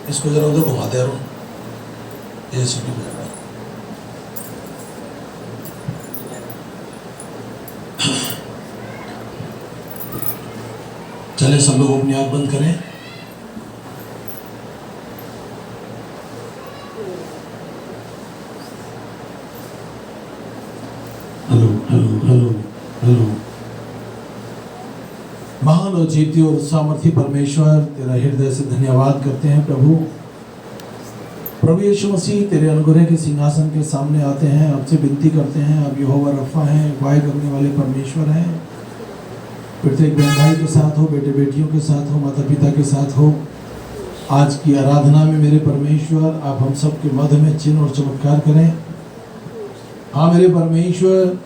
इसको जरा उधर घुमाते रहो, ये सीटी पे। चले सब लोग अपनी आँख बंद करें। Hello hello hello hello. महान और जीती और सामर्थी परमेश्वर, तेरा हृदय से धन्यवाद करते हैं प्रभु। प्रभु यीशु मसीह तेरे अनुग्रह के सिंहासन के सामने आते हैं, आपसे विनती करते हैं। आप यहोवा रफ़ा हैं, अगुवाई करने वाले परमेश्वर हैं। प्रत्येक बहन भाई के साथ हो, बेटे बेटियों के साथ हो, माता पिता के साथ हो। आज की आराधना में मेरे परमेश्वर आप हम सब के मध्य में चिन्ह और चमत्कार करें। हाँ मेरे परमेश्वर,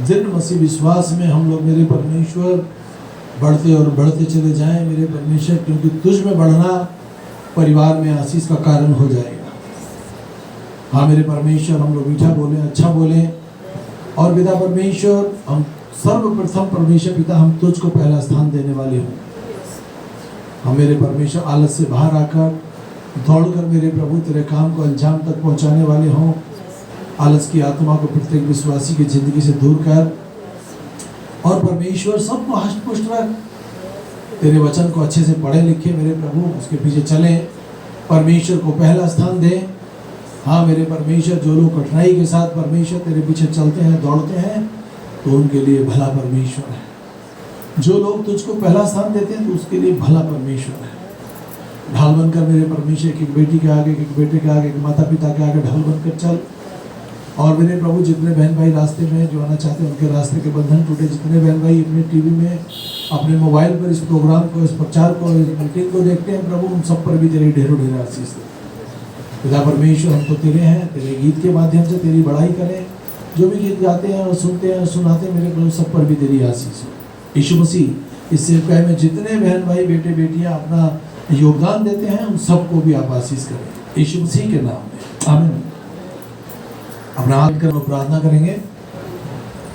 दृढ़ मसीह विश्वास में हम लोग मेरे परमेश्वर बढ़ते और बढ़ते चले जाएं मेरे परमेश्वर, क्योंकि तुझ में बढ़ना परिवार में आशीष का कारण हो जाएगा। हाँ मेरे परमेश्वर, हम लोग मीठा बोलें, अच्छा बोलें। और पिता परमेश्वर, हम सर्वप्रथम परमेश्वर पिता हम तुझको पहला स्थान देने वाले हों। हम मेरे परमेश्वर आलस से बाहर आकर दौड़कर मेरे प्रभु तेरे काम को अंजाम तक पहुंचाने वाले हों। आलस की आत्मा को प्रत्येक विश्वासी की जिंदगी से दूर कर और परमेश्वर सबको हष्ट-पुष्ट रख। तेरे वचन को अच्छे से पढ़े लिखे मेरे प्रभु, उसके पीछे चलें, परमेश्वर को पहला स्थान दें। हाँ मेरे परमेश्वर, जो लोग कठिनाई के साथ परमेश्वर तेरे पीछे चलते हैं, दौड़ते हैं, तो उनके लिए भला परमेश्वर है। जो लोग तुझको पहला स्थान देते हैं तो उसके लिए भला परमेश्वर है। ढाल बनकर मेरे परमेश्वर, एक बेटी के आगे, एक बेटे के आगे, एक माता पिता के आगे ढाल बनकर चल। और मेरे प्रभु, जितने बहन भाई रास्ते में जो आना चाहते हैं उनके रास्ते के बंधन टूटे। जितने बहन भाई अपने टीवी में, अपने मोबाइल पर इस प्रोग्राम को, इस प्रचार को, इस मीटिंग को देखते हैं प्रभु, उन सब पर भी तेरी ढेरों ढेर आशीष दे। पिता परमेश्वर, हम तो तेरे हैं, तेरे गीत के माध्यम से तेरी बड़ाई करें। जो भी गीत गाते हैं और सुनते हैं और सुनाते हैं मेरे प्रभु, सब पर भी तेरी आशीष हो। यीशु मसीह, इस सेवकाई में जितने बहन भाई, बेटे बेटियां अपना योगदान देते हैं, उन सबको भी आप आशीष करें यीशु मसीह के नाम में, आमीन। अपना हाथ कर प्रार्थना करेंगे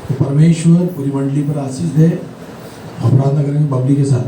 तो परमेश्वर पूरी मंडली पर आशीष दे। हम प्रार्थना करेंगे बबली के साथ।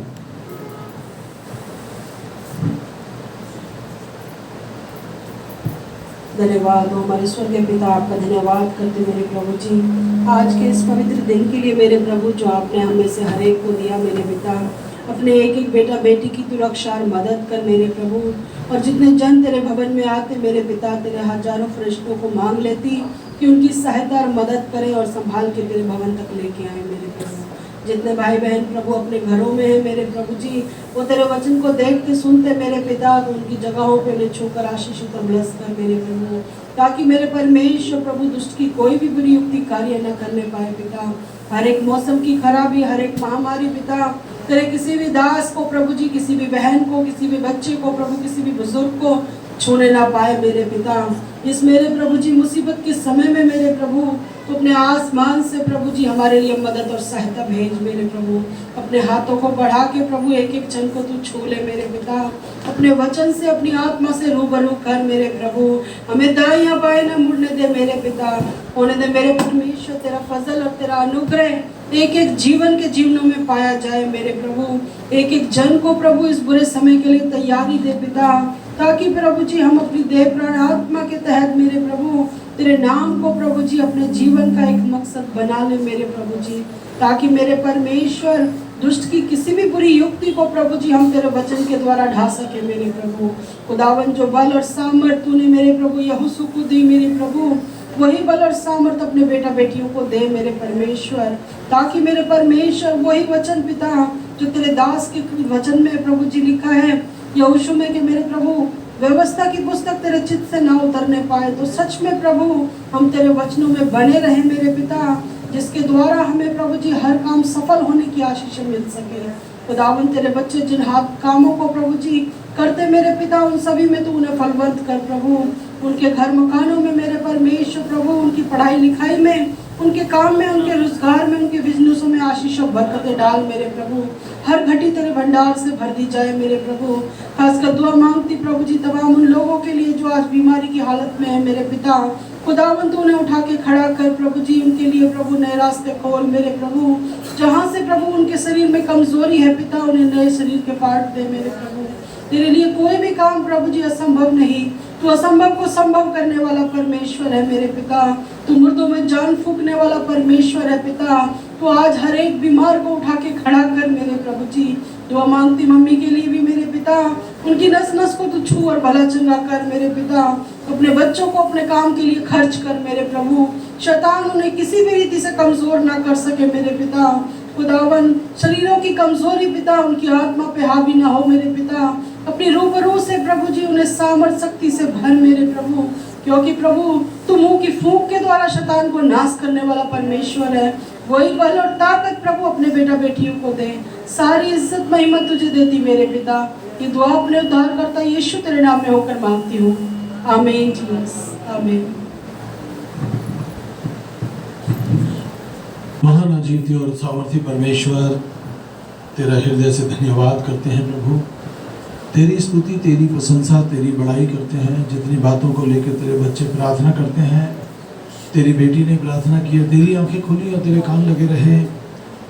धन्यवाद हो हमारे स्वर्गीय पिता, आपका धन्यवाद करते मेरे प्रभु जी, आज के इस पवित्र दिन के लिए मेरे प्रभु, जो आपने हमें से हर एक को दिया मेरे पिता। अपने एक एक बेटा बेटी की तू रक्षा और मदद कर मेरे प्रभु। और जितने जन तेरे भवन में आते मेरे पिता, तेरे हजारों फरिश्तों को मांग लेती कि उनकी सहायता और मदद करें और संभाल के तेरे भवन तक लेके आए मेरे प्रभु। जितने भाई बहन प्रभु अपने घरों में हैं मेरे प्रभु जी, वो तेरे वचन को देखते सुनते मेरे पिता, तो उनकी जगहों पे उन्हें छूकर आशीषित और ब्लेस कर मेरे प्रभु, ताकि मेरे परमेश्वर प्रभु दुष्ट की कोई भी बुरी युक्ति कार्य न करने पाए पिता। हर एक मौसम की खराबी, हर एक महामारी पिता, तेरे किसी भी दास को प्रभु जी, किसी भी बहन को, किसी भी बच्चे को प्रभु, किसी भी बुजुर्ग को छूने ना पाए मेरे पिता। इस मेरे प्रभु जी मुसीबत के समय में मेरे प्रभु, तो अपने आसमान से प्रभु जी हमारे लिए मदद और सहायता भेज मेरे प्रभु। अपने हाथों को बढ़ा के प्रभु एक एक जन को तू छू ले मेरे पिता। अपने वचन से, अपनी आत्मा से रूबरू कर मेरे प्रभु। हमें दाएं बाएं न मुड़ने दे मेरे पिता। होने दे मेरे परमेश्वर, तेरा फजल और तेरा अनुग्रह एक एक जीवन के जीवनों में पाया जाए मेरे प्रभु। एक एक जन को प्रभु इस बुरे समय के लिए तैयारी दे पिता, ताकि प्रभु जी हम अपनी देह प्राण आत्मा के तहत मेरे प्रभु तेरे नाम को प्रभु जी अपने जीवन का एक मकसद बना ले मेरे प्रभु जी, ताकि मेरे परमेश्वर दुष्ट की किसी भी बुरी युक्ति को प्रभु जी हम तेरे वचन के द्वारा ढा सके मेरे प्रभु। खुदावन, जो बल और सामर्थ तूने मेरे प्रभु यहोशू को दी मेरे प्रभु, वही बल और सामर्थ अपने बेटा बेटियों को दे मेरे परमेश्वर, ताकि मेरे परमेश्वर वही वचन पिता जो तेरे दास के वचन में प्रभु जी लिखा है यहोशू में कि मेरे प्रभु व्यवस्था की पुस्तक तेरे चित्त से ना उतरने पाए, तो सच में प्रभु हम तेरे वचनों में बने रहे मेरे पिता, जिसके द्वारा हमें प्रभु जी हर काम सफल होने की आशीष मिल सके। खुदावन, तेरे बच्चे जिन हाथ कामों को प्रभु जी करते मेरे पिता, उन सभी में तू उन्हें फलवंत कर प्रभु। उनके घर मकानों में मेरे परमेश्वर प्रभु, उनकी पढ़ाई लिखाई में, उनके काम में, उनके रोजगार में, उनके बिजनेसों में आशीष और बरकतें डाल मेरे प्रभु। हर घटी तेरे भंडार से भर दी जाए मेरे प्रभु। खासकर दुआ मांगती प्रभु जी तमाम उन लोगों के लिए जो आज बीमारी की हालत में है मेरे पिता। खुदावंत उन्हें उठा के खड़ा कर प्रभु जी, उनके लिए प्रभु नए रास्ते खोल मेरे प्रभु। जहाँ से प्रभु उनके शरीर में कमजोरी है पिता, उन्हें नए शरीर के पार्ट दे मेरे प्रभु। तेरे लिए कोई भी काम प्रभु जी असंभव नहीं। तू असंभव को संभव करने वाला परमेश्वर है मेरे पिता। तू मुर्दों में जान फूंकने वाला परमेश्वर है पिता। तो आज हर एक बीमार को उठा के खड़ा कर मेरे प्रभु जी। दुआ मांगती मम्मी के लिए भी मेरे पिता, उनकी नस नस को तू छू और भला चंगा कर मेरे पिता। अपने बच्चों को अपने काम के लिए खर्च कर मेरे प्रभु। शैतान उन्हें किसी भी रीति से कमजोर ना कर सके मेरे पिता। खुदावन शरीरों की कमजोरी पिता उनकी आत्मा पे हावी ना हो मेरे पिता। अपनी रूबरू से प्रभु जी उन्हें सामर्थ शक्ति से भर मेरे प्रभु, क्योंकि प्रभु तू मुंह की फूंक के द्वारा शैतान को नाश करने वाला परमेश्वर है। वही बल और ताकत प्रभु अपने बेटा बेटियों को दे। सारी इज्जत महिमा तुझे देती मेरे पिता। ये दुआ अपने उद्धारकर्ता यीशु तेरे नाम में होकर मांगती हूँ, आमीन जीसस, आमीन। महान अजीत और सामर्थी परमेश्वर, तेरा हृदय से धन्यवाद करते हैं प्रभु। तेरी स्तुति, तेरी प्रशंसा, तेरी बड़ाई करते हैं। जितनी बातों को लेकर तेरे बच्चे प्रार्थना करते हैं, तेरी बेटी ने प्रार्थना की, तेरी आंखें खुली और तेरे कान लगे रहे।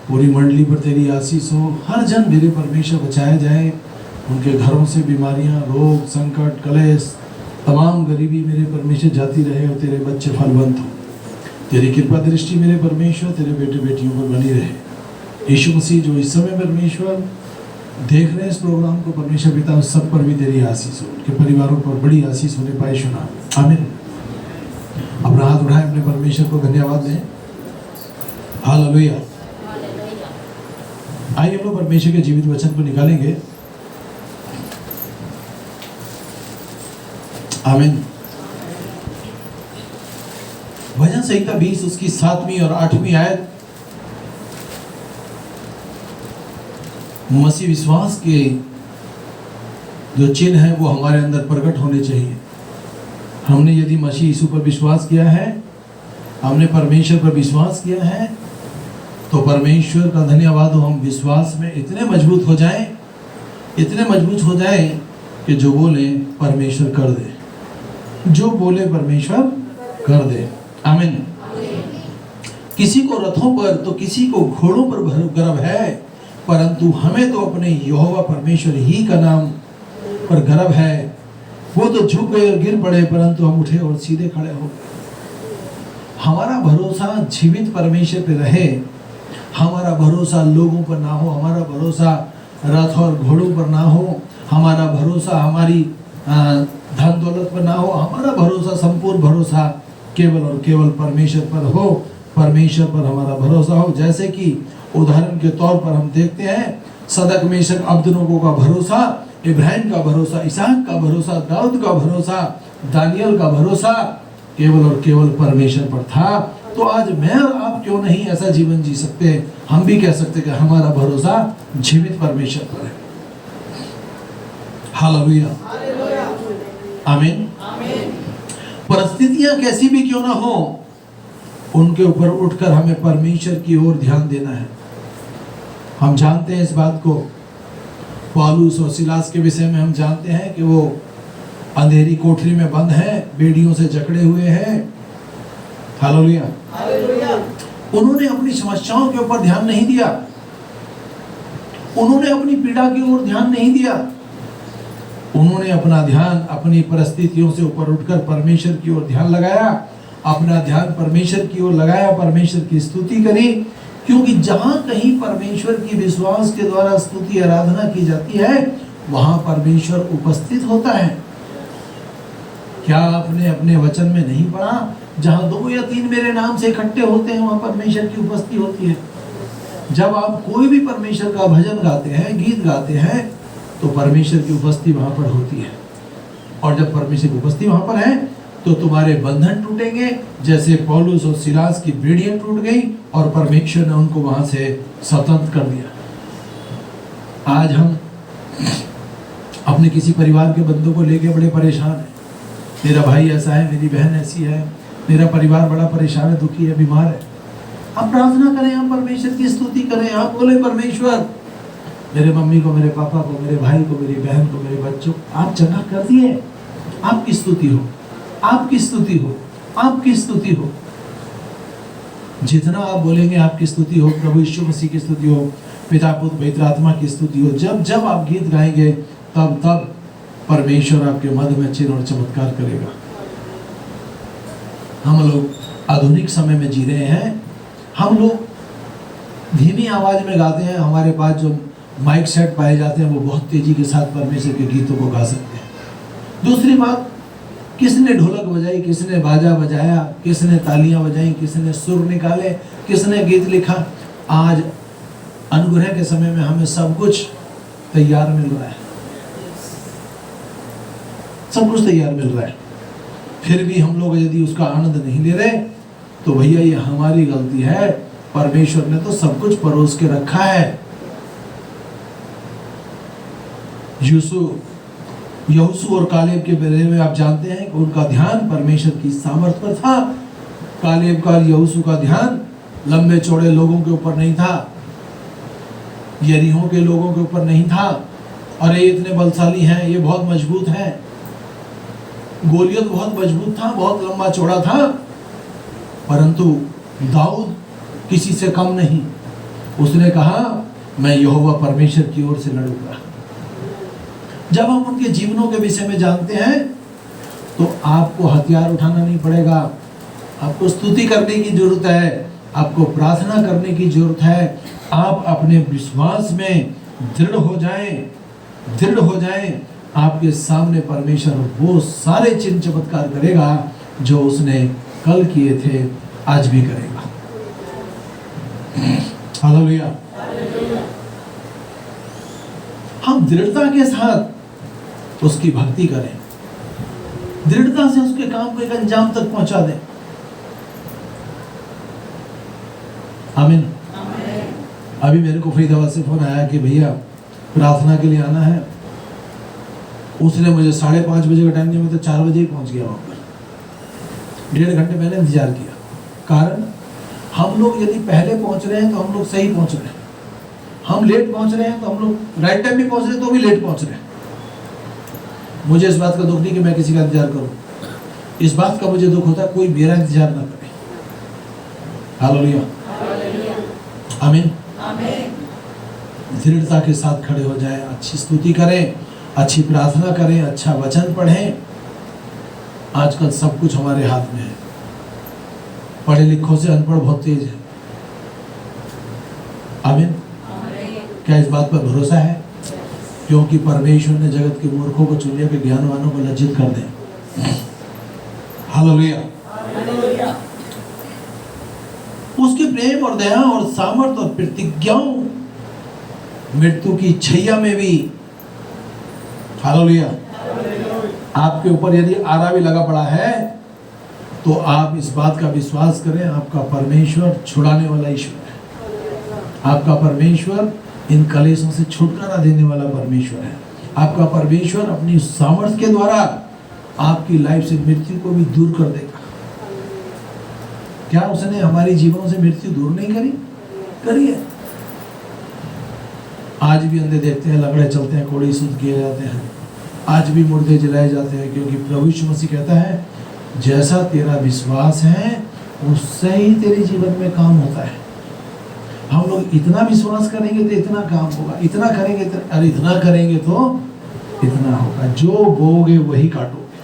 पूरी मंडली पर तेरी आशीष हो। हर जन मेरे परमेश्वर बचाया जाए। उनके घरों से बीमारियां, रोग, संकट, कलेश, तमाम गरीबी मेरे परमेश्वर जाती रहे और तेरे बच्चे फलवंत हो। तेरी कृपा दृष्टि मेरे परमेश्वर तेरे बेटे बेटियों पर बनी रहे। यीशु मसीह जो इस समय परमेश्वर देख रहे हैं इस प्रोग्राम को, परमेश्वर पिता उस सब पर भी तेरी आशीष हो। उनके परिवारों पर बड़ी आशीष होने पाए सुना, आमीन। अपना हाथ उठाए, अपने परमेश्वर को धन्यवाद दें। हालेलुया। आइए हम लोग परमेश्वर के जीवित वचन को निकालेंगे, आमीन। भजन संहिता 20 उसकी 7वीं और 8वीं आयत। मसीह विश्वास के जो चिन्ह है वो हमारे अंदर प्रकट होने चाहिए। हमने यदि मसीह यीशु पर विश्वास किया है, हमने परमेश्वर पर विश्वास किया है, तो परमेश्वर का धन्यवाद हो। हम विश्वास में इतने मजबूत हो जाएं, इतने मजबूत हो जाएं कि जो बोले परमेश्वर कर दे, जो बोले परमेश्वर कर दे, आमीन। किसी को रथों पर तो किसी को घोड़ों पर गर्व है, परंतु हमें तो अपने यहोवा परमेश्वर ही का नाम पर गर्व है। वो तो झुक गए और गिर पड़े, परंतु हम उठे और सीधे खड़े हो गए। हमारा भरोसा जीवित परमेश्वर पे रहे। हमारा भरोसा लोगों पर ना हो, हमारा भरोसा रथ और घोड़ों पर ना हो, हमारा भरोसा हमारी धन दौलत पर ना हो। हमारा भरोसा, संपूर्ण भरोसा केवल और केवल परमेश्वर पर हो। परमेश्वर पर हमारा भरोसा हो। जैसे कि उदाहरण के तौर पर हम देखते हैं, सदक मेशक अब्दनोगो का भरोसा, इब्राहिम का भरोसा, इसहाक का भरोसा, दाऊद का भरोसा, दानियल का भरोसा केवल और केवल परमेश्वर पर था। तो आज मैं और आप क्यों नहीं ऐसा जीवन जी सकते? हम भी कह सकते कि हमारा भरोसा जीवित परमेश्वर पर है। हालेलुया, आमीन। परिस्थितियां कैसी भी क्यों ना हो, उनके ऊपर उठकर हमें परमेश्वर की ओर ध्यान देना है। हम जानते हैं इस बात को। पौलुस और सिलास के विषय में हम जानते हैं कि वो अंधेरी कोठरी में बंद हैं, बेड़ियों से जकड़े हुए हैं। हालेलुया। उन्होंने अपनी समस्याओं के ऊपर ध्यान नहीं दिया, उन्होंने अपनी पीड़ा की ओर ध्यान नहीं दिया। उन्होंने अपना ध्यान अपनी परिस्थितियों से ऊपर उठकर परमेश्वर की ओर ध्यान लगाया, अपना ध्यान परमेश्वर की ओर लगाया, परमेश्वर की स्तुति करी। क्योंकि जहां कहीं परमेश्वर की विश्वास के द्वारा स्तुति आराधना की जाती है, वहां परमेश्वर उपस्थित होता है। क्या आपने अपने वचन में नहीं पढ़ा, जहां 2 या 3 मेरे नाम से इकट्ठे होते हैं वहां परमेश्वर की उपस्थिति होती है। जब आप कोई भी परमेश्वर का भजन गाते हैं, गीत गाते हैं, तो परमेश्वर की उपस्थिति वहां पर होती है। और जब परमेश्वर की उपस्थिति वहां पर है तो तुम्हारे बंधन टूटेंगे, जैसे पौलुस और सिलास की बेड़ियां टूट गई और परमेश्वर ने उनको वहां से स्वतंत्र कर दिया। आज हम अपने किसी परिवार के बंदों को लेके बड़े परेशान हैं। मेरा भाई ऐसा है, मेरी बहन ऐसी है, मेरा परिवार बड़ा परेशान है, दुखी है, बीमार है। आप प्रार्थना करें, आप परमेश्वर की स्तुति करें, आप बोले परमेश्वर मेरे मम्मी को, मेरे पापा को, मेरे भाई को, मेरी बहन को, मेरे बच्चों को आप चंगा कर दिए। आपकी स्तुति हो, आपकी स्तुति हो, आपकी स्तुति हो। जितना आप बोलेंगे आपकी स्तुति हो, प्रभु यीशु मसीह की स्तुति हो, पिता पुत्र पवित्र आत्मा की स्तुति हो। जब जब आप गीत गाएंगे तब परमेश्वर आपके मध्य में चिन्ह और चमत्कार करेगा। हम लोग आधुनिक समय में जी रहे हैं। हम लोग धीमी आवाज में गाते हैं। हमारे पास जो माइक सेट पाए जाते हैं वो बहुत तेजी के साथ परमेश्वर के गीतों को गा सकते हैं। दूसरी बात, किसने ढोलक बजाई, किसने बाजा बजाया, किसने तालियां बजाई, किसने सुर निकाले, किसने गीत लिखा। आज अनुग्रह के समय में हमें सब कुछ तैयार मिल रहा है, सब कुछ तैयार मिल रहा है। फिर भी हम लोग यदि उसका आनंद नहीं ले रहे तो भैया ये हमारी गलती है। परमेश्वर ने तो सब कुछ परोस के रखा है। यहोशू और कालेब के बारे में आप जानते हैं कि उनका ध्यान परमेश्वर की सामर्थ पर था। कालेब का और यहोशू का ध्यान लंबे चौड़े लोगों के ऊपर नहीं था, यरीहो के लोगों के ऊपर नहीं था। और ये इतने बलशाली हैं, ये बहुत मजबूत हैं। गोलियत बहुत मजबूत था, बहुत लंबा चौड़ा था, परंतु दाऊद किसी से कम नहीं। उसने कहा मैं यहोवा परमेश्वर की ओर से लड़ूंगा। जब हम उनके जीवनों के विषय में जानते हैं तो आपको हथियार उठाना नहीं पड़ेगा, आपको स्तुति करने की जरूरत है, आपको प्रार्थना करने की जरूरत है। आप अपने विश्वास में दृढ़ हो जाएं। आपके सामने परमेश्वर वो सारे चिन्ह चमत्कार करेगा जो उसने कल किए थे, आज भी करेगा। हालेलुया। हम दृढ़ता के साथ उसकी भक्ति करें, दृढ़ता से उसके काम को एक अंजाम तक पहुंचा दें। आमीन। अभी मेरे को फरीदाबाद से फोन आया कि भैया प्रार्थना के लिए आना है। उसने मुझे 5:30 बजे का टाइम दिया, मैं तो 4 बजे ही पहुंच गया वहां पर। 1.5 घंटे मैंने इंतजार किया। कारण हम लोग यदि पहले पहुंच रहे हैं तो हम लोग सही पहुंच रहे हैं, हम लेट पहुंच रहे हैं तो हम लोग राइट टाइम भी पहुंच रहे हैं तो भी लेट पहुंच रहे हैं। मुझे इस बात का दुख नहीं कि मैं किसी का इंतजार करूं, इस बात का मुझे दुख होता है कोई मेरा इंतजार ना करे। हालेलुया, आमीन। दृढ़ता के साथ खड़े हो जाए, अच्छी स्तुति करें, अच्छी प्रार्थना करें, अच्छा वचन पढ़ें। आजकल सब कुछ हमारे हाथ में है। पढ़े लिखों से अनपढ़ बहुत तेज है। आमीन। क्या इस बात पर भरोसा है? क्योंकि परमेश्वर ने जगत के मूर्खों को चुन लिया कि ज्ञानवानों को लज्जित कर दें। हालेलुया। उसके प्रेम और दया और सामर्थ और प्रतिज्ञाओं, मृत्यु की छैया में भी, हालेलुया, आपके ऊपर यदि आरा भी लगा पड़ा है तो आप इस बात का विश्वास करें, आपका परमेश्वर छुड़ाने वाला ईश्वर है। आपका परमेश्वर इन कलेशों से छुटकारा देने वाला परमेश्वर है। आपका परमेश्वर अपनी सामर्थ के द्वारा आपकी लाइफ से मृत्यु को भी दूर कर देगा। क्या उसने हमारी जीवनों से मृत्यु दूर नहीं करी है? आज भी अंधे देखते हैं, लंगड़े चलते हैं, कोढ़ी शुद्ध किए जाते हैं, आज भी मुर्दे जलाए जाते हैं, क्योंकि प्रभु यीशु मसीह कहता है जैसा तेरा विश्वास है उससे ही तेरे जीवन में काम होता है। हम लोग इतना विश्वास करेंगे तो इतना काम होगा, इतना करेंगे तो इतना करेंगे तो इतना होगा। जो बोगे वही काटोगे।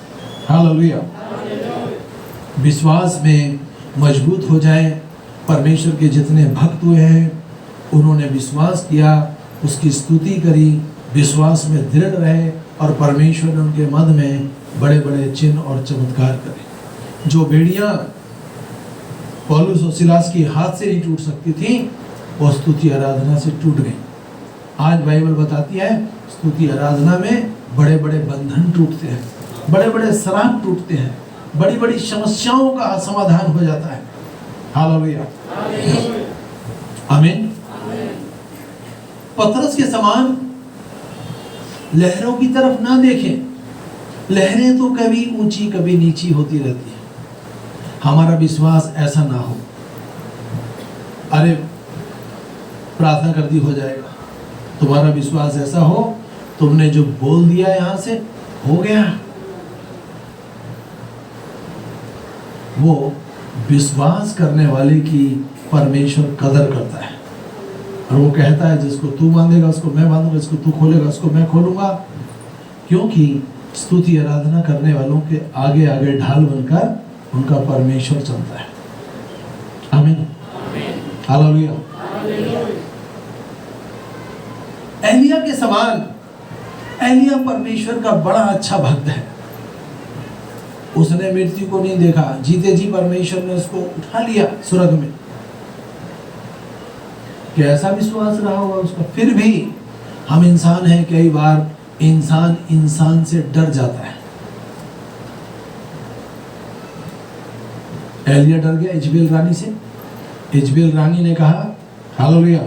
हालेलुया। विश्वास में मजबूत हो जाए। परमेश्वर के जितने भक्त हुए हैं उन्होंने विश्वास किया, उसकी स्तुति करी, विश्वास में दृढ़ रहे और परमेश्वर ने उनके मध्य में बड़े बड़े चिन्ह और चमत्कार करे। जो बेड़ियां पौलुस और सिलास की हाथ से नहीं टूट सकती थी वो स्तुति आराधना से टूट गई। आज बाइबल बताती है स्तुति आराधना में बड़े बड़े बंधन टूटते हैं, बड़े बड़े श्राप टूटते हैं, बड़ी बड़ी समस्याओं का समाधान हो जाता है। हालेलुया, आमीन। पतरस के समान लहरों की तरफ ना देखें। लहरें तो कभी ऊंची कभी नीची होती रहती है। हमारा विश्वास ऐसा ना हो, अरे प्रार्थना कर दी हो जाएगा। तुम्हारा विश्वास ऐसा हो, तुमने जो बोल दिया यहां से हो गया। वो विश्वास करने वाले की परमेश्वर कदर करता है और वो कहता है जिसको तू बांधेगा उसको मैं बांधूंगा, जिसको तू खोलेगा उसको मैं खोलूंगा। क्योंकि स्तुति आराधना करने वालों के आगे आगे ढाल बनकर उनका परमेश्वर चलता है। आमीन, हालेलुया। एलिया के समान एलिया परमेश्वर का बड़ा अच्छा भक्त है। उसने मृत्यु को नहीं देखा, जीते जी परमेश्वर ने उसको उठा लिया स्वर्ग में। कैसा विश्वास रहा होगा उसका। फिर भी हम इंसान हैं, कई बार इंसान से डर जाता है। एलिया डर गया इजबेल रानी से। इजबेल रानी ने कहा, हालेलुया,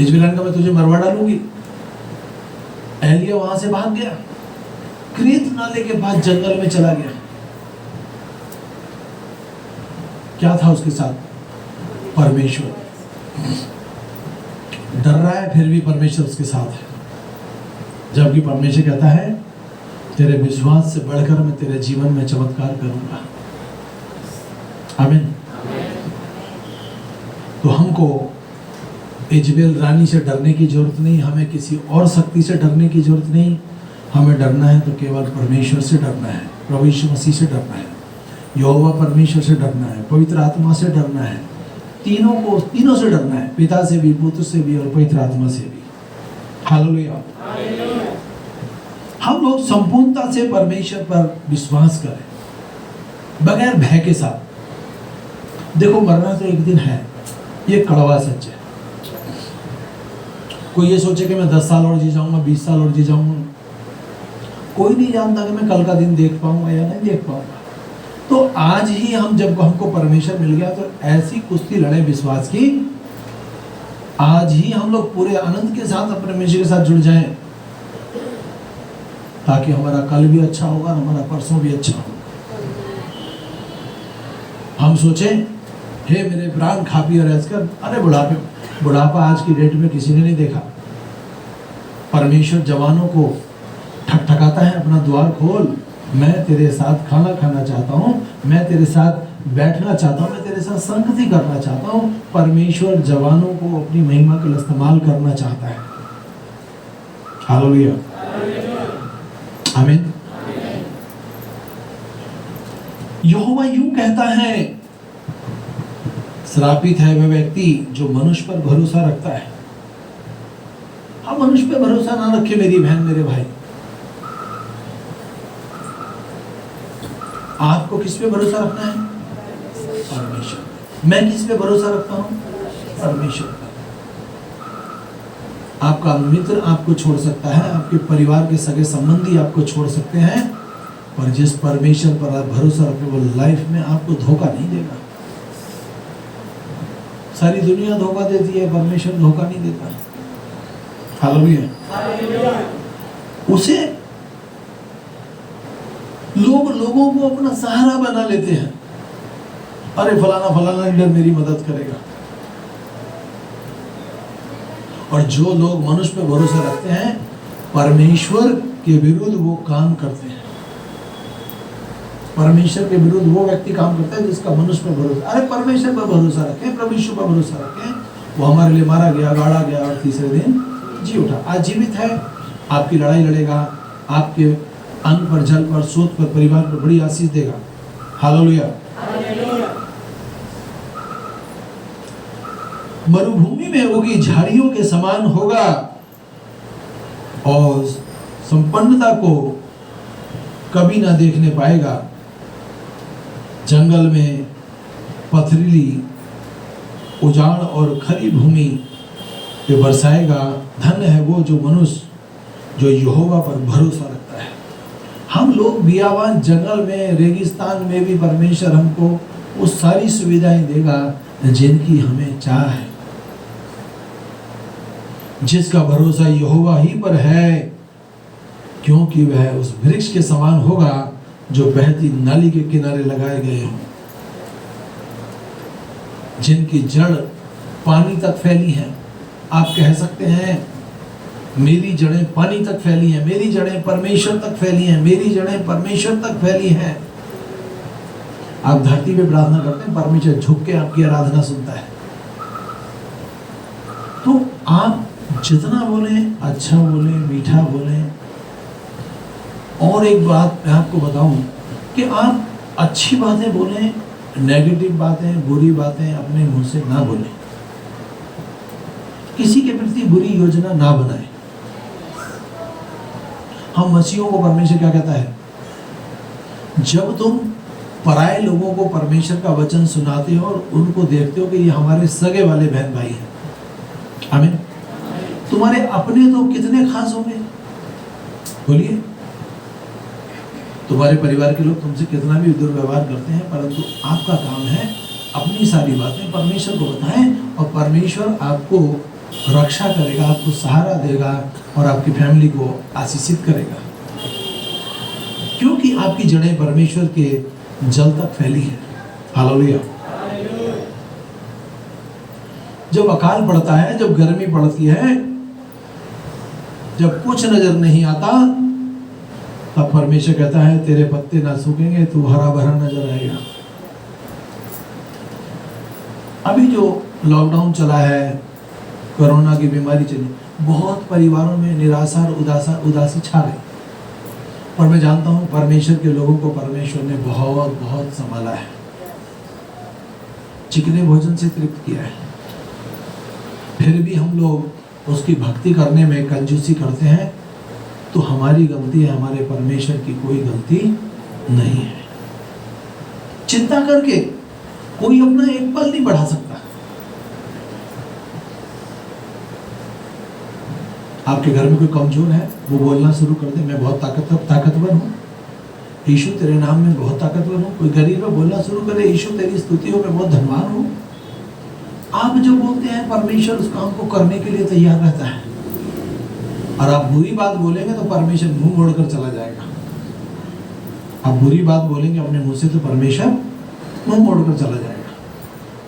इजबेल रानी का मैं तुझे मरवा डालूंगी। एलिया वहां से भाग गया, क्रीत नाले के पास जंगल में चला गया। क्या था उसके साथ? परमेश्वर। डर रहा है फिर भी परमेश्वर उसके साथ है। जबकि परमेश्वर कहता है, तेरे विश्वास से बढ़कर मैं तेरे जीवन में चमत्कार करूंगा। आमीन। तो हमको इजबेल रानी से डरने की जरूरत नहीं, हमें किसी और शक्ति से डरने की जरूरत नहीं। हमें डरना है तो केवल परमेश्वर से डरना है, प्रभु यीशु मसीह से डरना है, यहोवा परमेश्वर से डरना है, पवित्र आत्मा से डरना है। तीनों से डरना है, पिता से भी, पुत्र से भी और पवित्र आत्मा से भी। हालेलुया। हम लोग संपूर्णता से परमेश्वर पर विश्वास करें, बगैर भय के साथ। देखो, मरना तो एक दिन है, ये कड़वा सच है। कोई ये सोचे कि मैं 10 साल और जी जाऊंगा, 20 साल और जी जाऊंगा, कोई नहीं जानता कि मैं कल का दिन देख पाऊंगा या नहीं देख पाऊंगा। तो आज ही हम, जब हमको परमेश्वर मिल गया, तो ऐसी कुश्ती लड़े विश्वास की। आज ही हम लोग पूरे आनंद के साथ अपने परमेश्वर के साथ जुड़ जाएं, ताकि हमारा कल भी अच्छा होगा, हमारा परसों भी अच्छा होगा। हम सोचें, हे मेरे प्राण खा पी और ऐश कर। अरे बुढ़ापा आज की डेट में किसी ने नहीं देखा। परमेश्वर जवानों को ठकठकाता है, अपना द्वार खोल, मैं तेरे साथ खाना खाना चाहता हूँ, मैं तेरे साथ बैठना चाहता हूँ, मैं तेरे साथ संगति करना चाहता हूँ। परमेश्वर जवानों को अपनी महिमा के लिए इस्तेमाल करना चाहता है। हालेलुया, आमीन। यहोवा यूं कहता है, श्रापित है वह व्यक्ति जो मनुष्य पर भरोसा रखता है। हम मनुष्य पर भरोसा ना रखे मेरी बहन, मेरे भाई। आपको किस पे भरोसा रखना है? परमेश्वर। मैं किस पे भरोसा रखता हूं? परमेश्वर पर। आपका मित्र आपको छोड़ सकता है, आपके परिवार के सगे संबंधी आपको छोड़ सकते हैं, पर जिस परमेश्वर पर आप भरोसा रखें वो लाइफ में आपको धोखा नहीं देगा। सारी दुनिया धोखा देती है, परमेश्वर धोखा नहीं देता। हालेलुया। उसे लोगों को अपना सहारा बना लेते हैं। अरे फलाना लीडर मेरी मदद करेगा। और जो लोग मनुष्य पे भरोसा रखते हैं, परमेश्वर के विरुद्ध वो काम करते हैं। परमेश्वर के विरुद्ध वो व्यक्ति काम करता है जिसका मनुष्य पर भरोसा। अरे परमेश्वर पर भरोसा रखें, प्रभु यीशु पर भरोसा रखें। वो हमारे लिए मारा गया, गाड़ा गया और तीसरे दिन जी उठा। आज जीवित है, आपकी लड़ाई लड़ेगा, आपके अन्न पर, जल पर, सोत पर, परिवार पर बड़ी आशीष देगा। हालेलुया। मरुभूमि में होगी, झाड़ियों के समान होगा और संपन्नता को कभी ना देखने पाएगा। जंगल में पथरीली, उजाड़ और खरी भूमि पे बरसाएगा। धन्य है वो जो मनुष्य जो यहोवा पर भरोसा रखता है। हम लोग बियावान जंगल में, रेगिस्तान में भी परमेश्वर हमको वो सारी सुविधाएं देगा जिनकी हमें चाह है। जिसका भरोसा यहोवा ही पर है, क्योंकि वह उस वृक्ष के समान होगा जो बहती नाली के किनारे लगाए गए हों, जिनकी जड़ पानी तक फैली है। आप कह सकते हैं, मेरी जड़ें पानी तक फैली हैं, मेरी जड़ें परमेश्वर तक फैली हैं, मेरी जड़ें परमेश्वर तक फैली हैं। आप धरती पे प्रार्थना करते हैं, परमेश्वर झुक के आपकी आराधना सुनता है। तो आप जितना बोले अच्छा बोले, मीठा बोले। और एक बात मैं आपको बताऊं कि आप अच्छी बातें बोलें, नेगेटिव बातें, बुरी बातें अपने मुंह से ना बोलें। किसी के प्रति बुरी योजना ना बनाएं। हम मसीहों को परमेश्वर क्या कहता है? जब तुम पराये लोगों को परमेश्वर का वचन सुनाते हो और उनको देखते हो कि ये हमारे सगे वाले बहन भाई हैं, आमीन, तुम्हारे अपने तो कितने खास होंगे, बोलिए। तुम्हारे परिवार के लोग तुमसे कितना भी दुर्व्यवहार करते हैं, परंतु आपका काम है अपनी सारी बातें परमेश्वर को बताएं और परमेश्वर आपको रक्षा करेगा, आपको सहारा देगा और आपकी फैमिली को आशीषित करेगा, क्योंकि आपकी जड़ें परमेश्वर के जल तक फैली है। हालेलुया। जब अकाल पड़ता है, जब गर्मी पड़ती है, जब कुछ नजर नहीं आता, तब परमेश्वर कहता है तेरे पत्ते ना सूखेंगे, तू हरा भरा नजर आएगा। अभी जो लॉकडाउन चला है, कोरोना की बीमारी चली, बहुत परिवारों में निराशा और उदासी छा गई। और मैं जानता हूं परमेश्वर के लोगों को परमेश्वर ने बहुत बहुत संभाला है, चिकने भोजन से तृप्त किया है। फिर भी हम लोग उसकी भक्ति करने में कंजूसी करते हैं, तो हमारी गलती है, हमारे परमेश्वर की कोई गलती नहीं है। चिंता करके कोई अपना एक पल नहीं बढ़ा सकता। आपके घर में कोई कमजोर है, वो बोलना शुरू कर दे, मैं बहुत ताकतवर हूँ, यीशु तेरे नाम में बहुत ताकतवर हूँ। कोई गरीब है, बोलना शुरू करे, यीशु तेरी स्तुति हो, मैं बहुत धनवान हूँ। आप जो बोलते हैं परमेश्वर उस काम को करने के लिए तैयार रहता है। और आप बुरी बात बोलेंगे तो परमेश्वर मुंह मोड़कर चला जाएगा। आप बुरी बात बोलेंगे अपने मुंह से तो परमेश्वर मुंह मोड़कर चला जाएगा।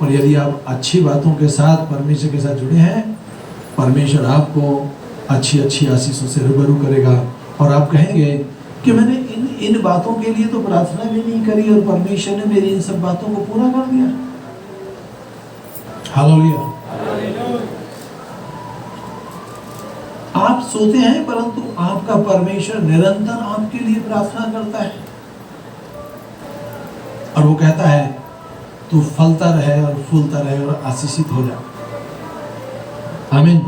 और यदि आप अच्छी बातों के साथ परमेश्वर के साथ जुड़े हैं, परमेश्वर आपको अच्छी अच्छी आशीषों से रूबरू करेगा। और आप कहेंगे कि मैंने इन बातों के लिए तो प्रार्थना भी नहीं करी और परमेश्वर ने मेरी इन सब बातों को पूरा कर दिया। हालेलुया। आप सोते हैं, परंतु आपका परमेश्वर निरंतर आपके लिए प्रार्थना करता है और वो कहता है तू फलता रहे और फूलता रहे और आशीषित हो जा। आमीन।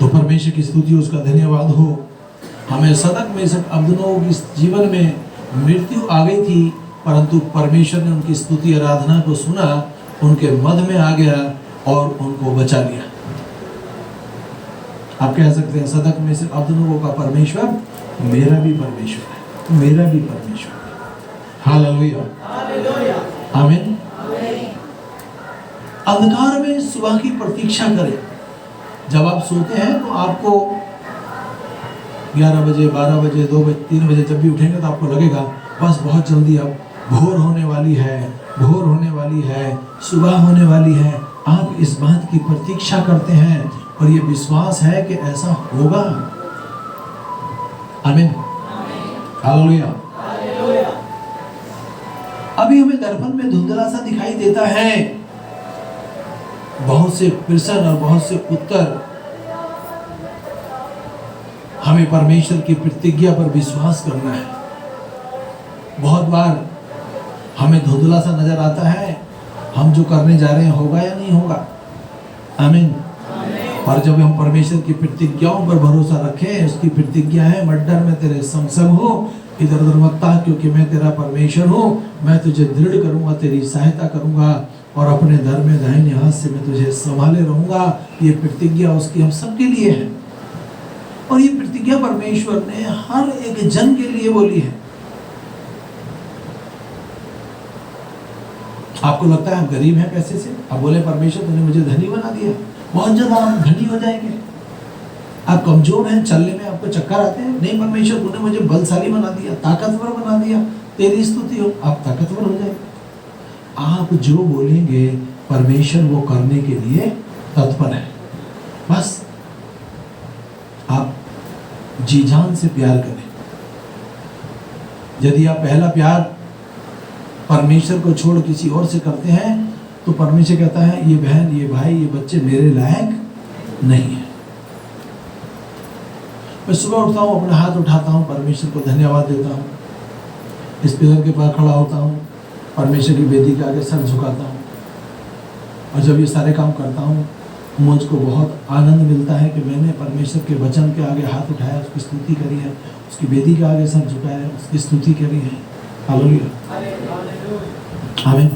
तो परमेश्वर की स्तुति, उसका धन्यवाद हो। हमें सदक में सब अब्दनों के जीवन में मृत्यु आ गई थी, परंतु परमेश्वर ने उनकी स्तुति आराधना को सुना, उनके मध्य में आ गया और उनको बचा लिया। आप कह सकते हैं सदक में से अब्दनों का परमेश्वर मेरा भी परमेश्वर है, मेरा भी परमेश्वर है। हालेलुया, आमीन। अंधकार में सुबह की प्रतीक्षा करें। जब आप सोते हैं तो आपको 11 बजे, 12 बजे, 2 बजे, 3 बजे जब भी उठेंगे तो आपको लगेगा बस बहुत जल्दी अब भोर होने वाली है, भोर होने वाली है, सुबह होने वाली है। आप इस बात की प्रतीक्षा करते हैं और ये विश्वास है कि ऐसा होगा। आमीन, हालेलुया। अभी हमें दर्पण में धुंधला सा दिखाई देता है, बहुत से प्रश्न और बहुत से उत्तर। हमें परमेश्वर की प्रतिज्ञा पर विश्वास करना है। बहुत बार हमें धुंधला सा नजर आता है, हम जो करने जा रहे हैं होगा या नहीं होगा। आमीन। और जब हम परमेश्वर की प्रतिज्ञाओं पर भरोसा रखें, उसकी प्रतिज्ञा है मत डर, मैं तेरे संग हो, इधर उधर मत ताक, क्योंकि मैं तेरा परमेश्वर हूँ, मैं तुझे दृढ़ करूंगा, तेरी सहायता करूंगा और अपने दर में दाहिने हाथ से मैं तुझे संभाले रहूंगा। ये प्रतिज्ञा उसकी हम सबके लिए है और ये प्रतिज्ञा परमेश्वर ने हर एक जन के लिए बोली है। आपको लगता है आप गरीब हैं पैसे से, आप बोले परमेश्वर तूने मुझे धनी बना दिया, बहुत जल्द आप धनी हो जाएंगे। आप कमजोर हैं, चलने में आपको चक्कर आते हैं, नहीं परमेश्वर तूने मुझे बलशाली बना दिया, ताकतवर बना दिया, तेरी स्तुति हो, आप ताकतवर हो जाएंगे। आप जो बोलेंगे परमेश्वर वो करने के लिए तत्पर है। बस आप जी जान से प्यार करें। यदि आप पहला प्यार परमेश्वर को छोड़ किसी और से करते हैं तो परमेश्वर कहता है ये बहन, ये भाई, ये बच्चे मेरे लायक नहीं है। मैं सुबह उठता हूँ, अपने हाथ उठाता हूँ, परमेश्वर को धन्यवाद देता हूँ, इस पिलर के पास खड़ा होता हूँ, परमेश्वर की वेदी के आगे सर झुकाता हूँ, और जब ये सारे काम करता हूँ मुझको बहुत आनंद मिलता है कि मैंने परमेश्वर के वचन के आगे हाथ उठाया, उसकी स्तुति करी है, उसकी वेदी के आगे सर झुकाया है, उसकी स्तुति करी है। हालेलुया, आमीन।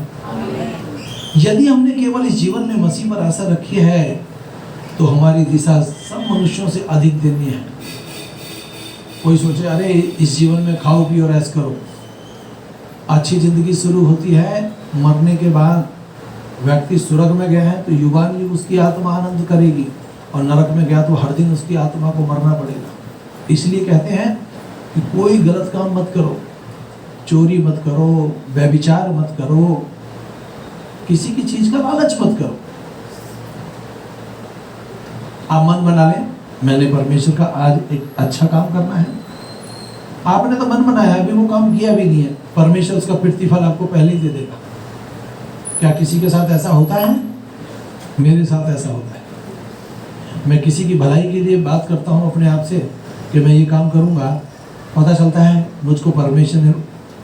यदि हमने केवल इस जीवन में मसीह पर आशा रखी है तो हमारी दिशा सब मनुष्यों से अधिक धन्य है। कोई सोचे अरे इस जीवन में खाओ पियो और ऐश करो, अच्छी जिंदगी शुरू होती है मरने के बाद। व्यक्ति स्वर्ग में गया है तो युवान युग उसकी आत्मा आनंद करेगी, और नरक में गया तो हर दिन उसकी आत्मा को मरना पड़ेगा। इसलिए कहते हैं कि कोई गलत काम मत करो, चोरी मत करो, व्यभिचार मत करो, किसी की चीज का लालच मत करो। आप मन बना लें मैंने परमेश्वर का आज एक अच्छा काम करना है। आपने तो मन बनाया, अभी वो काम किया भी नहीं है, परमेश्वर उसका प्रतिफल आपको पहले ही दे देगा। क्या किसी के साथ ऐसा होता है? मेरे साथ ऐसा होता है। मैं किसी की भलाई के लिए बात करता हूँ अपने आप से कि मैं ये काम करूँगा, पता चलता है मुझको परमेश्वर ने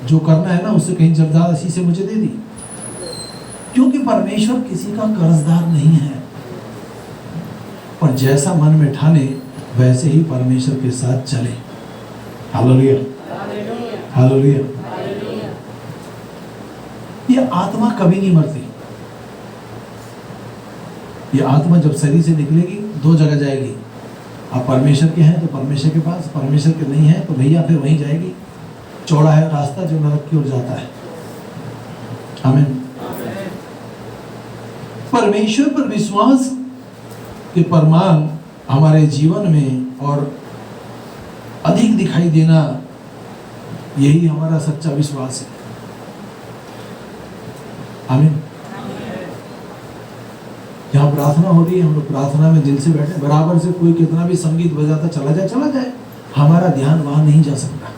जो करना है ना उससे कहीं ज़्यादा इसी से मुझे दे दी, क्योंकि परमेश्वर किसी का कर्जदार नहीं है। और जैसा मन में ठाने वैसे ही परमेश्वर के साथ चले। Hallelujah, hallelujah. ये आत्मा कभी नहीं मरती। ये आत्मा जब शरीर से निकलेगी दो जगह जाएगी। आप परमेश्वर के हैं तो परमेश्वर के पास, परमेश्वर के नहीं है तो भैया फिर वहीं जाएगी। चौड़ा है रास्ता जो नरक की ओर जाता है। आमीन। परमेश्वर पर विश्वास के परिमाण हमारे जीवन में और अधिक दिखाई देना, यही हमारा सच्चा विश्वास है। आमीन। यहाँ प्रार्थना हो रही है, हम लोग प्रार्थना में दिल से बैठे, बराबर से कोई कितना भी संगीत बजाता चला जाए, हमारा ध्यान वहां नहीं जा सकता।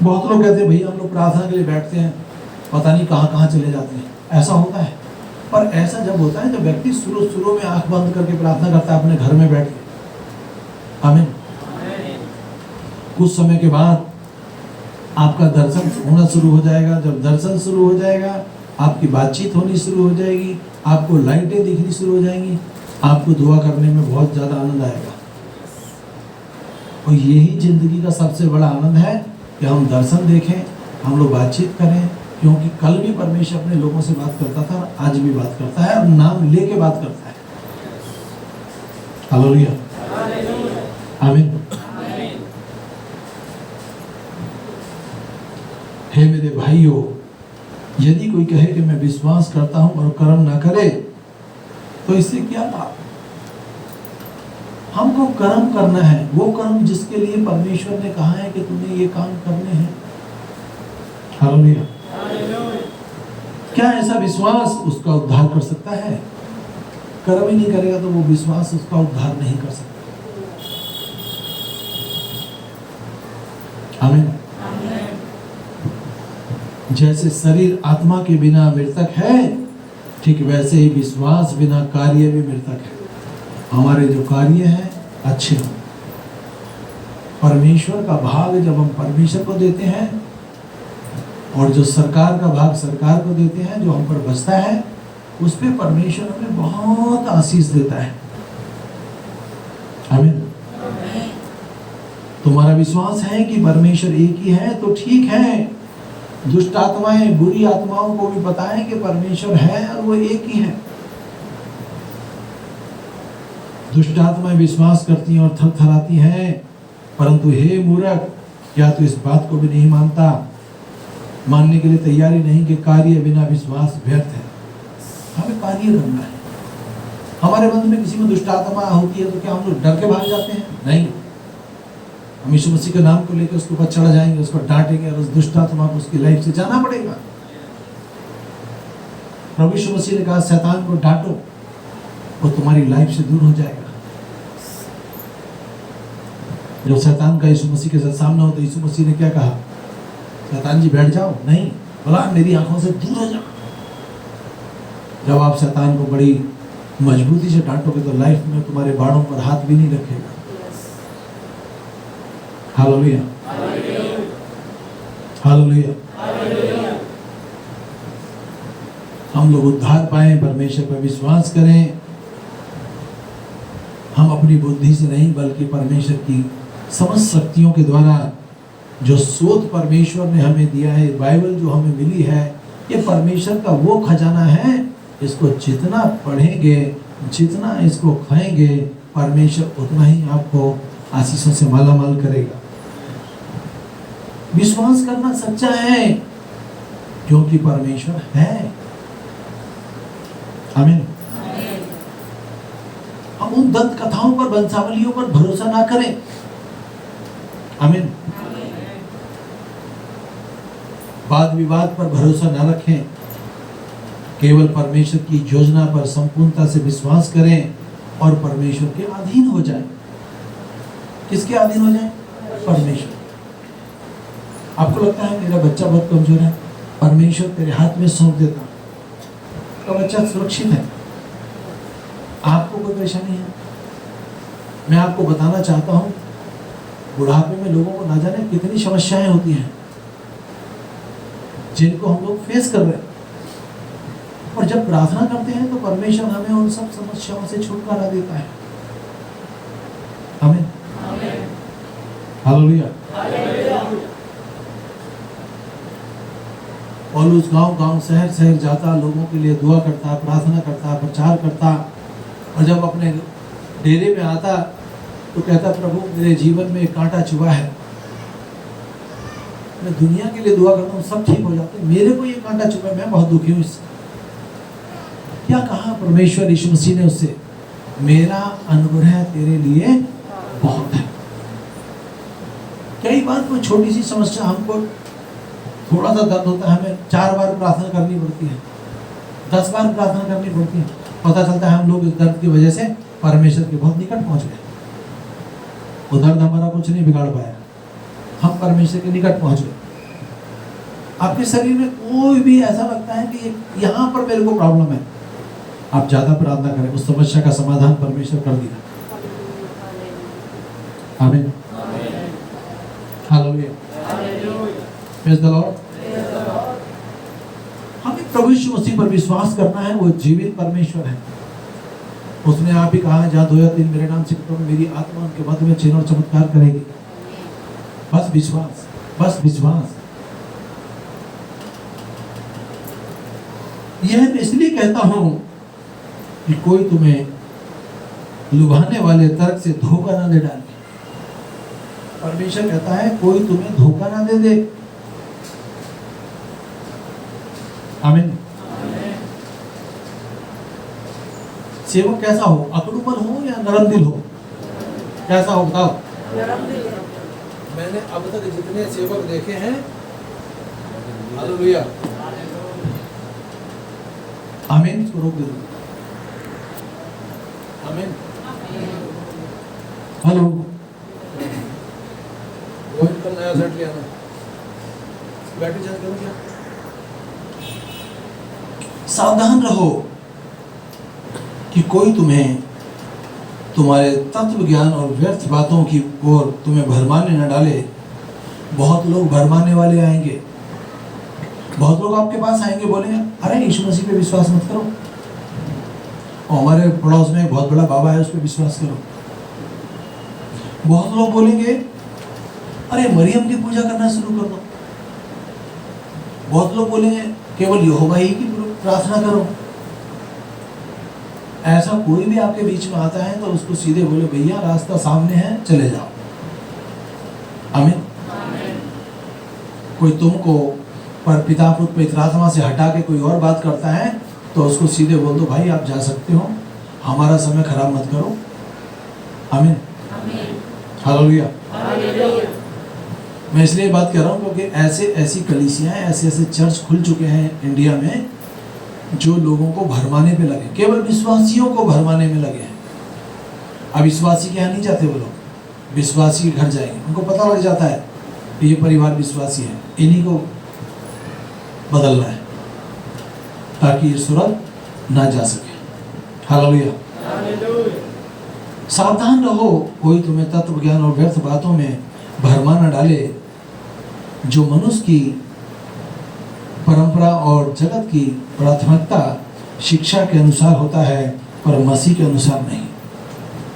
बहुत लोग कहते हैं भैया हम लोग प्रार्थना के लिए बैठते हैं, पता नहीं कहाँ कहाँ चले जाते हैं। ऐसा होता है, पर ऐसा जब होता है जब व्यक्ति शुरू में आंख बंद करके प्रार्थना करता है अपने घर में बैठ के। आमीन। कुछ समय के बाद आपका दर्शन होना शुरू हो जाएगा। जब दर्शन शुरू हो जाएगा आपकी बातचीत होनी शुरू हो जाएगी, आपको लाइटें दिखनी शुरू हो जाएंगी, आपको दुआ करने में बहुत ज़्यादा आनंद आएगा। और यही जिंदगी का सबसे बड़ा आनंद है कि हम दर्शन देखें, हम लोग बातचीत करें, क्योंकि कल भी परमेश्वर अपने लोगों से बात करता था, आज भी बात करता है और नाम लेके बात करता है। हालेलुया, आमीन। हे मेरे भाइयों, यदि कोई कहे कि मैं विश्वास करता हूं और कर्म ना करे तो इससे क्या लाभ? हमको कर्म करना है, वो कर्म जिसके लिए परमेश्वर ने कहा है कि तुम्हें ये काम करने हैं। हालेलुया। क्या ऐसा विश्वास उसका उद्धार कर सकता है? कर्म ही नहीं करेगा तो वो विश्वास उसका उद्धार नहीं कर सकता। आमीन। जैसे शरीर आत्मा के बिना मृतक है, ठीक वैसे ही विश्वास बिना कार्य भी मृतक है। हमारे जो कार्य हैं अच्छे हों। परमेश्वर का भाग जब हम परमेश्वर को देते हैं और जो सरकार का भाग सरकार को देते हैं, जो हम पर बचता है उस पे परमेश्वर हमें बहुत आशीष देता है। आमीन। तुम्हारा विश्वास है कि परमेश्वर एक ही है तो ठीक है। दुष्ट आत्माएं, बुरी आत्माओं को भी पता है कि परमेश्वर है और वो एक ही है। दुष्ट आत्माएं विश्वास करती हैं और थरथराती हैं, परंतु हे मूर्ख, क्या तू इस बात को भी नहीं मानता? मानने के लिए तैयारी नहीं कि कार्य बिना विश्वास व्यर्थ है। हमें कार्य करना है। हमारे मन में किसी में दुष्ट आत्मा होती है तो क्या हम लोग डर के भाग जाते हैं? नहीं। हम यीशु मसीह के नाम को लेकर उसके ऊपर चढ़ जाएंगे, उसको डांटेंगे और उस दुष्ट आत्मा को उसकी लाइफ से जाना पड़ेगा। प्रभु यीशु मसीह ने कहा शैतान को डांटो, वो तुम्हारी लाइफ से दूर हो जाएगा। जब शैतान का यीशु मसीह के साथ सामना हो तो यीशु मसीह ने क्या कहा? शैतान जी बैठ जाओ। नहीं, बोला मेरी आंखों से दूर हो जाओ। जब आप शैतान को बड़ी मजबूती से डांटोगे तो लाइफ में तुम्हारे बाड़ों पर हाथ भी नहीं रखेगा। Hallelujah, hallelujah. हम लोग उद्धार पाएं, परमेश्वर पर विश्वास करें। हम अपनी बुद्धि से नहीं बल्कि परमेश्वर की समस्त शक्तियों के द्वारा जो सोच परमेश्वर ने हमें दिया है, बाइबल जो हमें मिली है, ये परमेश्वर का वो खजाना है। इसको जितना पढ़ेंगे, जितना इसको खाएंगे, परमेश्वर उतना ही आपको आशीषों से मालामाल करेगा। विश्वास करना सच्चा है क्योंकि परमेश्वर है। आमीन। हम उन दंत कथाओं पर, वंशावलियों पर भरोसा ना करें। आमीन। वाद विवाद पर भरोसा ना रखें, केवल परमेश्वर की योजना पर संपूर्णता से विश्वास करें और परमेश्वर के अधीन हो जाएं। किसके अधीन हो जाएं? परमेश्वर। आपको लगता है मेरा बच्चा बहुत कमजोर है, परमेश्वर तेरे हाथ में सौंप देता तो बच्चा सुरक्षित है, आपको कोई परेशानी है। मैं आपको बताना चाहता हूं, बुढ़ापे में लोगों को ना जाने कितनी समस्याएं होती हैं जिनको हम लोग फेस कर रहे हैं, और जब प्रार्थना करते हैं तो परमेश्वर हमें उन सब समस्याओं से छुटकारा देता है। आमीन, हालेलुया। और उस गांव शहर शहर जाता, लोगों के लिए दुआ करता, प्रार्थना करता, प्रचार करता, और जब अपने डेरे में आता तो कहता, प्रभु मेरे जीवन में एक कांटा चुभा है, मैं दुनिया के लिए दुआ करता हूँ सब ठीक हो जाते, मेरे को ये कांटा चुभा है, मैं बहुत दुखी हूँ इससे। क्या कहा परमेश्वर यीशु मसीह ने उससे? मेरा अनुग्रह तेरे लिए बहुत है। कई बार कोई छोटी सी समस्या, हमको थोड़ा सा दर्द होता है, हमें 4 बार प्रार्थना करनी पड़ती है, 10 बार प्रार्थना करनी पड़ती है, पता चलता है हम लोग इस दर्द की वजह से परमेश्वर के बहुत निकट पहुंच गए। वो दर्द हमारा कुछ नहीं बिगाड़ पाया, हम परमेश्वर के निकट पहुंच गए। आपके शरीर में कोई भी ऐसा लगता है कि यहाँ पर मेरे को प्रॉब्लम है, आप ज्यादा प्रार्थना करें, उस समस्या का समाधान परमेश्वर कर दिया। आमीन, हालेलुया, प्रेज़ द लॉर्ड। हमें प्रभु यीशु मसीह पर विश्वास करना है, वो जीवित परमेश्वर है। उसने आप ही कहा, जहाँ 2 या 3 मेरे नाम से करो, मेरी आत्मा उनके मध्य में चिन्ह और चमत्कार करेगी। बस विश्वास, बस विश्वास। यह मैं इसलिए कहता हूं कि कोई तुम्हें लुभाने वाले तर्क से धोखा ना दे डाले। परमेश्वर कहता है कोई तुम्हें धोखा ना दे दे। आमीन। सेवक कैसा हो? अकड़ूपन हो या नरम दिल हो? कैसा हो बताओ? मैंने अब तक जितने सेवक देखे हैं, हालेलुया, आमीन, इसको रोक दो। आमीन, हेलो, वो कल नया सेट लिया ना, बैटरी चार्ज करो क्या? सावधान रहो कि कोई तुम्हें तुम्हारे तत्व ज्ञान और व्यर्थ बातों की ओर तुम्हें भरमाने न डाले। बहुत लोग भरमाने वाले आएंगे, बहुत लोग आपके पास आएंगे, बोलेंगे अरे यीशु मसीह पे विश्वास मत करो, और हमारे पड़ोस में एक बहुत बड़ा बाबा है, उस पर विश्वास करो। बहुत लोग बोलेंगे अरे मरियम की पूजा करना शुरू कर दो। बहुत लोग बोलेंगे केवल यहोवा ही की प्रार्थना करो। ऐसा कोई भी आपके बीच में आता है तो उसको सीधे बोलो, भैया रास्ता सामने है, चले जाओ। आमीन। कोई तुमको पर पिता पुत्र पवित्र आत्मा से हटा के कोई और बात करता है तो उसको सीधे बोल दो, भाई आप जा सकते हो, हमारा समय खराब मत करो। आमीन, हालेलुया। मैं इसलिए बात कर रहा हूँ क्योंकि ऐसी कलीसियाँ, ऐसे चर्च खुल चुके हैं इंडिया में जो लोगों को भरमाने पे लगे, केवल विश्वासियों को भरमाने में लगे हैं। अब विश्वासी के यहाँ नहीं जाते वो लोग, विश्वासी के घर जाएंगे, उनको पता लग जाता है कि ये परिवार विश्वासी है, इन्हीं को बदलना है ताकि ये सूरत ना जा सके। हालेलुया। सावधान रहो, कोई तुम्हें तत्व ज्ञान और व्यर्थ बातों में भरमा न डाले, जो मनुष्य की परंपरा और जगत की प्राथमिकता शिक्षा के अनुसार होता है, पर मसीह के अनुसार नहीं।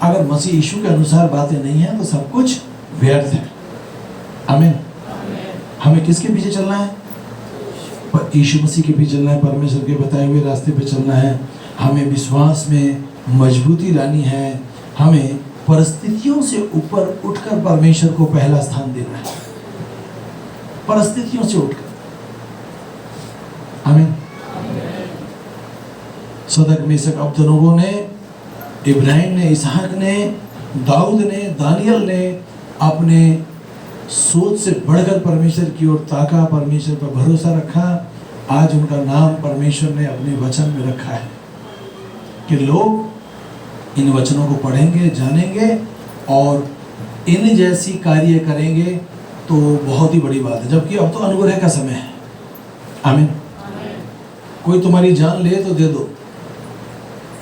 अगर मसीह यीशु के अनुसार बातें नहीं है तो सब कुछ व्यर्थ है। आमीन। हमें किसके पीछे चलना है? पर यीशु मसीह के पीछे चलना है, परमेश्वर के बताए हुए रास्ते पे चलना है। हमें विश्वास में मजबूती लानी है, हमें परिस्थितियों से ऊपर उठकर परमेश्वर को पहला स्थान देना है, परिस्थितियों से उठकर। आमीन। सदक मेशक अबदनोगो ने, इब्राहिम ने, इसहाक ने, दाऊद ने, दानियल ने अपने सोच से बढ़कर परमेश्वर की ओर ताका, परमेश्वर पर भरोसा रखा। आज उनका नाम परमेश्वर ने अपने वचन में रखा है कि लोग इन वचनों को पढ़ेंगे, जानेंगे और इन जैसी कार्य करेंगे तो बहुत ही बड़ी बात है। जबकि अब तो अनुग्रह का समय है। आमीन। कोई तुम्हारी जान ले तो दे दो,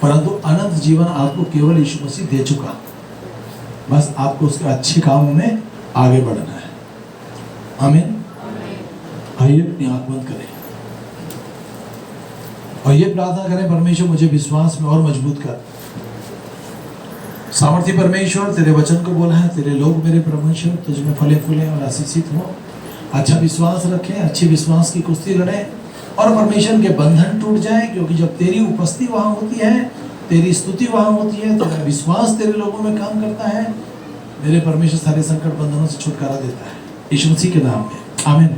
परंतु अनंत जीवन आपको केवल यीशु मसीह दे चुका। बस आपको उसके अच्छे कामों में आगे बढ़ना है। आमीन। आइए अपनी आंख बंद करें और ये प्रार्थना करें, परमेश्वर मुझे विश्वास में और मजबूत कर। सामर्थी परमेश्वर, तेरे वचन को बोला है, तेरे लोग मेरे परमेश्वर तुझ में फले फूले और आशीषित हो। अच्छा विश्वास रखें, अच्छे विश्वास की कुश्ती लड़ें और परमेश्वर के बंधन टूट जाए, क्योंकि जब तेरी उपस्थिति वहां होती है, तेरी स्तुति वहां होती है, तेरा विश्वास तेरे लोगों में काम करता है, मेरे परमेश्वर सारे संकट बंधनों से छुटकारा देता है। यीशु मसीह के नाम में आमीन।